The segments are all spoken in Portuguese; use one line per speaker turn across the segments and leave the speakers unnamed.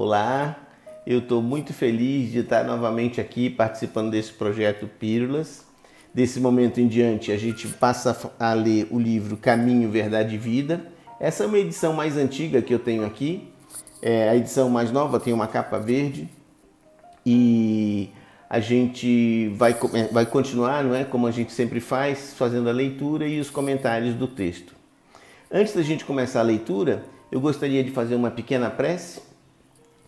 Olá, eu estou muito feliz de estar novamente aqui participando desse projeto Pílulas. Desse momento em diante, a gente passa a ler o livro Caminho, Verdade e Vida. Essa é uma edição mais antiga que eu tenho aqui. A edição mais nova tem uma capa verde e a gente vai continuar, não é? Como a gente sempre faz, fazendo a leitura e os comentários do texto. Antes da gente começar a leitura, eu gostaria de fazer uma pequena prece,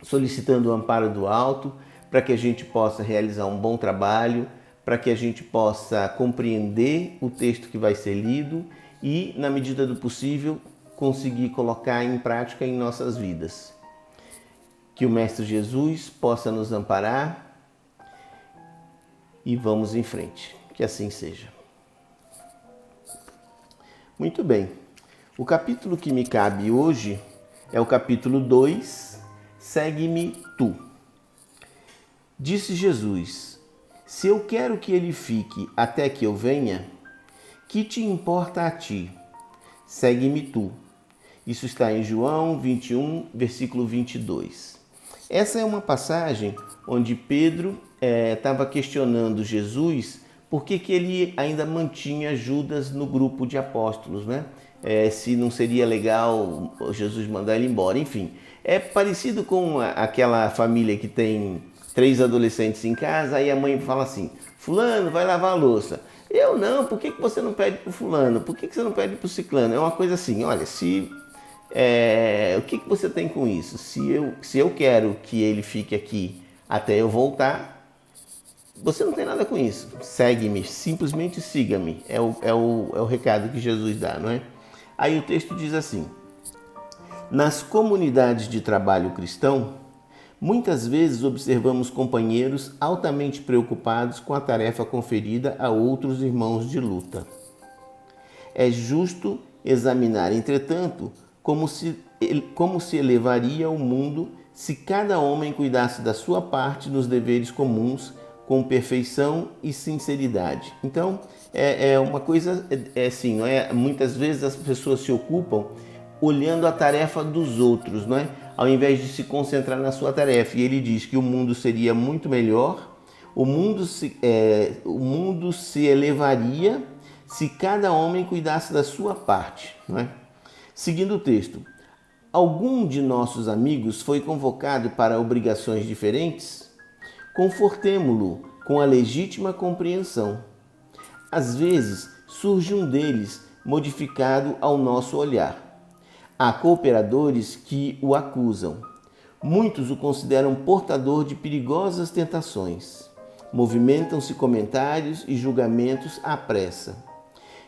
solicitando o amparo do alto, para que a gente possa realizar um bom trabalho, para que a gente possa compreender o texto que vai ser lido e, na medida do possível, conseguir colocar em prática em nossas vidas. Que o Mestre Jesus possa nos amparar e vamos em frente. Que assim seja. Muito bem. O capítulo que me cabe hoje é o capítulo 2, Segue-me tu. Disse Jesus: se eu quero que ele fique até que eu venha, que te importa a ti? Segue-me tu. Isso está em João 21, versículo 22. Essa é uma passagem onde Pedro estava questionando Jesus por que ele ainda mantinha Judas no grupo de apóstolos, né? Se não seria legal Jesus mandar ele embora. Enfim, é parecido com aquela família que tem 3 adolescentes em casa, aí a mãe fala assim: fulano, vai lavar a louça. Eu não, por que você não pede para o fulano? Por que você não pede para o ciclano? É uma coisa assim, olha, o que você tem com isso? Se eu quero que ele fique aqui até eu voltar, você não tem nada com isso. Segue-me, simplesmente siga-me. É o recado que Jesus dá, não é? Aí o texto diz assim: nas comunidades de trabalho cristão, muitas vezes observamos companheiros altamente preocupados com a tarefa conferida a outros irmãos de luta. É justo examinar, entretanto, como se elevaria o mundo se cada homem cuidasse da sua parte nos deveres comuns com perfeição e sinceridade. Então, é uma coisa assim, não é? Muitas vezes as pessoas se ocupam olhando a tarefa dos outros, não é? Ao invés de se concentrar na sua tarefa. E ele diz que o mundo seria muito melhor, o mundo se elevaria se cada homem cuidasse da sua parte, não é? Seguindo o texto, algum de nossos amigos foi convocado para obrigações diferentes? Confortemo-lo com a legítima compreensão. Às vezes surge um deles modificado ao nosso olhar. Há cooperadores que o acusam. Muitos o consideram portador de perigosas tentações. Movimentam-se comentários e julgamentos à pressa.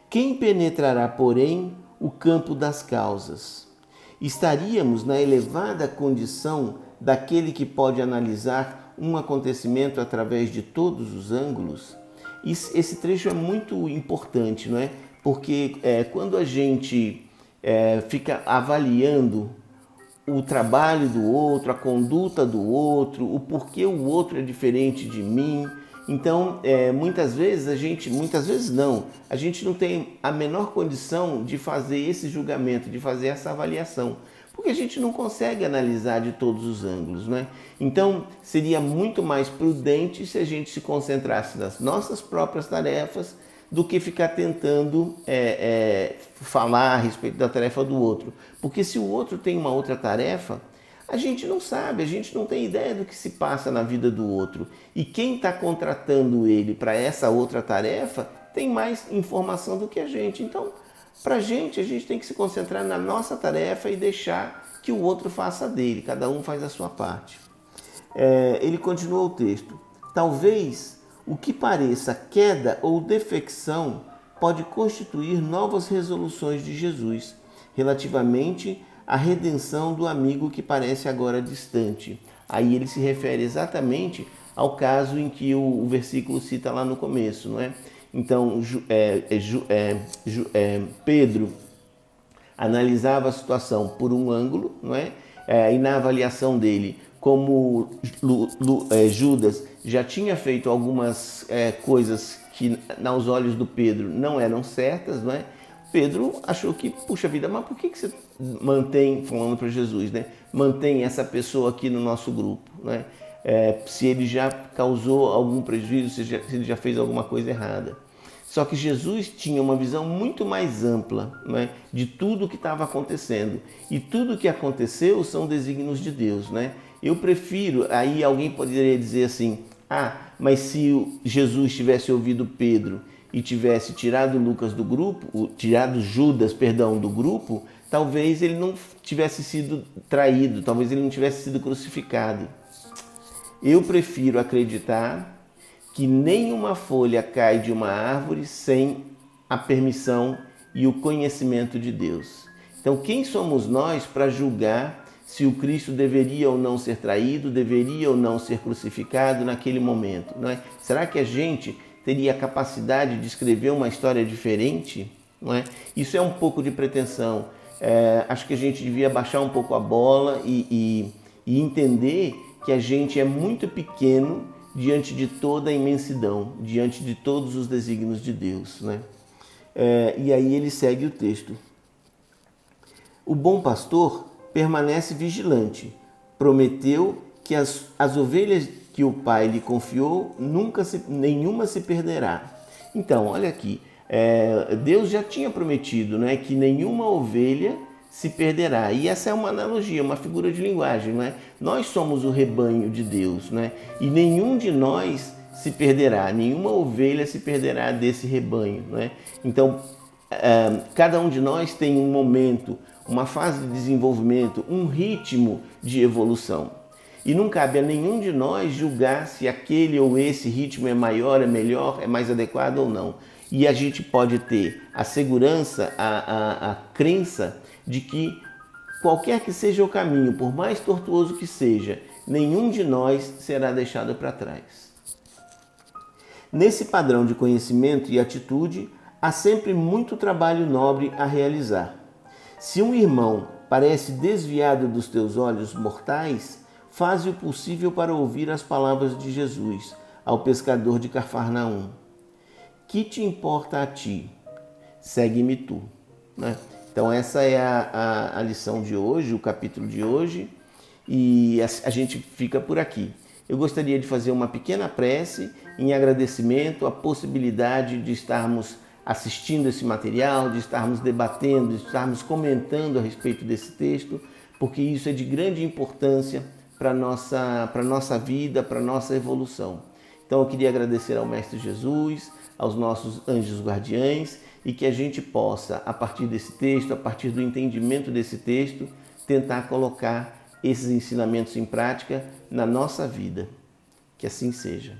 Quem penetrará, porém, o campo das causas? Estaríamos na elevada condição daquele que pode analisar um acontecimento através de todos os ângulos? Esse trecho é muito importante, não é? Porque quando a gente fica avaliando o trabalho do outro, a conduta do outro, o porquê o outro é diferente de mim, então muitas vezes a gente não tem a menor condição de fazer esse julgamento, de fazer essa avaliação, porque a gente não consegue analisar de todos os ângulos, né? Então seria muito mais prudente se a gente se concentrasse nas nossas próprias tarefas do que ficar tentando falar a respeito da tarefa do outro. Porque se o outro tem uma outra tarefa, a gente não sabe, a gente não tem ideia do que se passa na vida do outro. E quem está contratando ele para essa outra tarefa tem mais informação do que a gente. Então, para a gente tem que se concentrar na nossa tarefa e deixar que o outro faça a dele. Cada um faz a sua parte. Ele continua o texto. Talvez o que pareça queda ou defecção pode constituir novas resoluções de Jesus relativamente à redenção do amigo que parece agora distante. Aí ele se refere exatamente ao caso em que o versículo cita lá no começo, não é? Então, Pedro analisava a situação por um ângulo, não é? E na avaliação dele, como Judas já tinha feito algumas coisas que, aos olhos do Pedro, não eram certas, não é? Pedro achou que, puxa vida, mas por que você mantém, falando para Jesus, né? Mantém essa pessoa aqui no nosso grupo, né? Se ele já causou algum prejuízo, se ele já fez alguma coisa errada. Só que Jesus tinha uma visão muito mais ampla, né, de tudo o que estava acontecendo. E tudo o que aconteceu são desígnios de Deus, né? Eu prefiro, aí alguém poderia dizer assim, mas se Jesus tivesse ouvido Pedro e tivesse tirado Lucas do grupo, tirado Judas, perdão, do grupo, talvez ele não tivesse sido traído, talvez ele não tivesse sido crucificado. Eu prefiro acreditar que nenhuma folha cai de uma árvore sem a permissão e o conhecimento de Deus. Então, quem somos nós para julgar se o Cristo deveria ou não ser traído, deveria ou não ser crucificado naquele momento, não é? Será que a gente teria a capacidade de escrever uma história diferente? Não é? Isso é um pouco de pretensão. Acho que a gente devia baixar um pouco a bola e entender que a gente é muito pequeno diante de toda a imensidão, diante de todos os desígnios de Deus, né? E aí ele segue o texto. O bom pastor permanece vigilante. Prometeu que as ovelhas que o Pai lhe confiou, nenhuma se perderá. Então, olha aqui, Deus já tinha prometido, né, que nenhuma ovelha se perderá. E essa é uma analogia, uma figura de linguagem, né? Nós somos o rebanho de Deus, né? E nenhum de nós se perderá, nenhuma ovelha se perderá desse rebanho, né? Então, cada um de nós tem um momento, uma fase de desenvolvimento, um ritmo de evolução. E não cabe a nenhum de nós julgar se aquele ou esse ritmo é maior, é melhor, é mais adequado ou não. E a gente pode ter a segurança, a crença de que qualquer que seja o caminho, por mais tortuoso que seja, nenhum de nós será deixado para trás. Nesse padrão de conhecimento e atitude, há sempre muito trabalho nobre a realizar. Se um irmão parece desviado dos teus olhos mortais, faze o possível para ouvir as palavras de Jesus ao pescador de Cafarnaum. Que te importa a ti? Segue-me tu. Né? Então essa é a lição de hoje, o capítulo de hoje, e a gente fica por aqui. Eu gostaria de fazer uma pequena prece em agradecimento à possibilidade de estarmos assistindo esse material, de estarmos debatendo, de estarmos comentando a respeito desse texto, porque isso é de grande importância para a nossa vida, para a nossa evolução. Então eu queria agradecer ao Mestre Jesus, aos nossos anjos guardiães, e que a gente possa, a partir desse texto, a partir do entendimento desse texto, tentar colocar esses ensinamentos em prática na nossa vida. Que assim seja.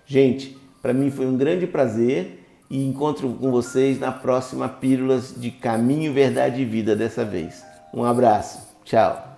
Gente, para mim foi um grande prazer e encontro com vocês na próxima Pílulas de Caminho, Verdade e Vida dessa vez. Um abraço. Tchau.